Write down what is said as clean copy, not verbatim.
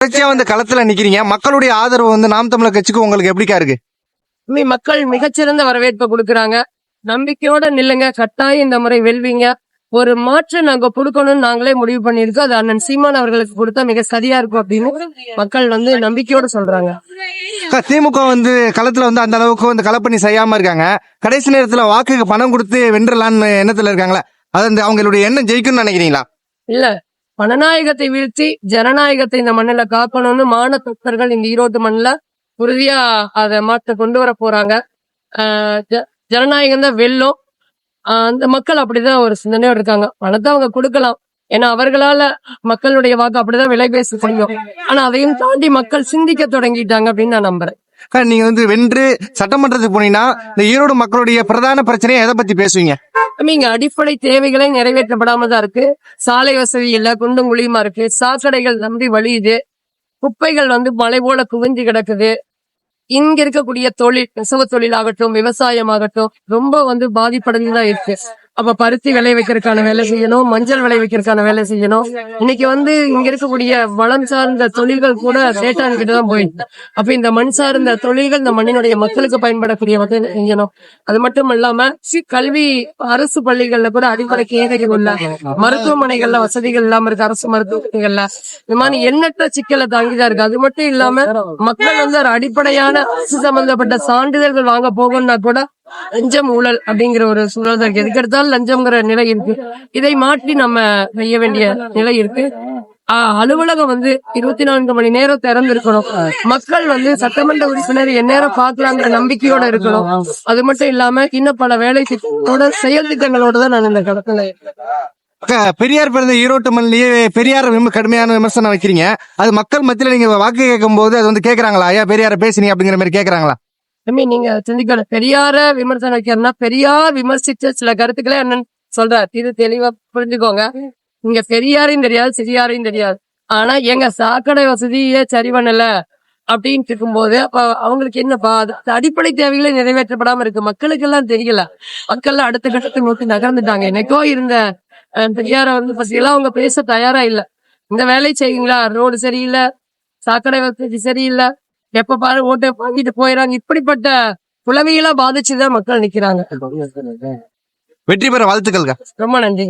தொடர்ச்சியா வந்து களத்துல நிக்கிறீங்க. மக்களுடைய ஆதரவு வந்து நாம் தமிழர் கட்சிக்கு உங்களுக்கு எப்படிக்கா இருக்கு? மக்கள் மிகச்சிறந்த வரவேற்பை கொடுக்கறாங்க. நம்பிக்கையோட நில்லுங்க, கட்டாயம் இந்த முறை வெல்வீங்க. ஒரு மாற்று நாங்க கொடுக்கணும்னு நாங்களே முடிவு பண்ணிருக்கோம். அது அண்ணன் சீமான் அவர்களுக்கு கொடுத்தா மிக சரியா இருக்கும் அப்படின்னு மக்கள் வந்து நம்பிக்கையோட சொல்றாங்க. திமுக வந்து களத்துல வந்து அந்த அளவுக்கு வந்து களப்பணி செய்யாம இருக்காங்க. கடைசி நேரத்துல வாக்குக்கு பணம் கொடுத்து வென்றலான்னு எண்ணத்துல இருக்காங்களா? அது அவங்களுடைய எண்ணம் ஜெயிக்கும்னு நினைக்கிறீங்களா? இல்ல, பணநாயகத்தை வீழ்த்தி ஜனநாயகத்தை இந்த மண்ணில காக்கணும்னு மான தொண்டர்கள் இந்த ஈரோடு மண்ணில உறுதியா அதை மாற்ற கொண்டு வர போறாங்க. ஜனநாயகம் தான் வெல்லும். அந்த மக்கள் அப்படிதான் ஒரு சிந்தனையோட இருக்காங்க. பணத்தை அவங்க கொடுக்கலாம், ஏன்னா அவர்களால மக்களுடைய வாக்கு அப்படிதான் விலை பேச முடியும். ஆனா அதையும் தாண்டி மக்கள் சிந்திக்க தொடங்கிட்டாங்க அப்படின்னு நான் நம்புறேன். நீங்க வந்து வென்று சட்டமன்றத்துக்கு போனீங்கன்னா இந்த ஈரோடு மக்களுடைய பிரதான பிரச்சனையை எதை பத்தி பேசுவீங்க? இங்க அடிப்படை தேவைகளை நிறைவேற்றப்படாம தான் இருக்கு. சாலை வசதி இல்ல, குண்டும் குழியுமா இருக்கு. சாக்கடைகள் நம்பி வழியுது. குப்பைகள் வந்து மலை போல குவிஞ்சு கிடக்குது. இங்க இருக்கக்கூடிய தொழில், நெசவு தொழில் ஆகட்டும், விவசாயம் ஆகட்டும், ரொம்ப வந்து பாதிப்படைஞ்சுதான் இருக்கு. அப்ப பருத்தி விளைவிக்கிறதுக்கான வேலை செய்யணும், மஞ்சள் விளைவிக்கிறதுக்கான வேலை செய்யணும். இன்னைக்கு வந்து இங்க இருக்கக்கூடிய வளம் சார்ந்த தொழில்கள் கூட சேட்டான் கிட்டதான் போயிடுது. அப்ப இந்த மண் சார்ந்த தொழில்கள் இந்த மண்ணினுடைய மக்களுக்கு பயன்படக்கூடிய வகையில் செய்யணும். அது மட்டும் இல்லாம கல்வி, அரசு பள்ளிகள்ல கூட அடிப்படை தேவைகள் உள்ள, மருத்துவமனைகள்ல வசதிகள் இல்லாம இருக்கு. அரசு மருத்துவமனைகள்ல இந்த மாதிரி எண்ணற்ற சிக்கலை தாங்கிதான் இருக்கு. அது மட்டும் இல்லாம மக்கள் வந்து ஒரு அடிப்படையான அரசு சம்பந்தப்பட்ட சான்றிதழ்கள் வாங்க போகணும்னா கூட லஞ்சம் ஊழல் அப்படிங்கிற ஒரு சூழல் தான் இருக்கு. எதுக்கு எடுத்தாலும் லஞ்சம்ங்கிற நிலை இருக்கு. இதை மாற்றி நம்ம செய்ய வேண்டிய நிலை இருக்கு. அலுவலகம் வந்து 24 மணி நேரம் திறந்து இருக்கணும். மக்கள் வந்து சட்டமன்ற உறுப்பினர் எந்நேரம் பாக்கலாங்கிற நம்பிக்கையோட இருக்கணும். அது மட்டும் இல்லாம இன்னும் பல வேலை திட்டத்தோட, செயல் திட்டங்களோட தான் நான் இந்த கடத்துல பெரியார் பிறந்த ஈரோட்டு மண்ணிலேயே பெரியார் கடுமையான விமர்சனம் வைக்கிறீங்க. அது மக்கள் மத்தியில நீங்க வாக்கு கேட்கும் போது அது வந்து கேக்குறாங்களா? ஐயா பெரியார பேசினீங்க அப்படிங்கிற மாதிரி கேக்குறாங்களா? நீங்க சிந்திக்கணும். பெரியார விமர்சனம் வைக்கிறதுனா பெரியார் விமர்சிச்ச சில கருத்துக்களே என்னன்னு சொல்றாரு. இது தெளிவா புரிஞ்சுக்கோங்க. இங்க பெரியாரையும் தெரியாது, சிறியாரையும் தெரியாது. ஆனா எங்க சாக்கடை வசதியே சரி பண்ணல அப்படின்னு இருக்கும்போது அப்ப அவங்களுக்கு என்னப்பா, அடிப்படை தேவைகளே நிறைவேற்றப்படாம இருக்கு. மக்களுக்கு எல்லாம் தெரியல. மக்கள் அடுத்த கட்டத்தை நோக்கி நகர்ந்துட்டாங்க. என்னைக்கோ இருந்த பெரியார வந்து பத்தியெல்லாம் அவங்க பேச தயாரா இல்ல. இந்த வேலை செய்யுங்களா, ரோடு சரியில்லை, சாக்கடை வசதி சரியில்லை, எப்ப பாரு ஓட்டை வாங்கிட்டு போயிடறாங்க. இப்படிப்பட்ட புலவையெல்லாம் பாதிச்சுதான் மக்கள் நிக்கிறாங்க. வெற்றி பெற வாழ்த்துக்கள். ரொம்ப நன்றி.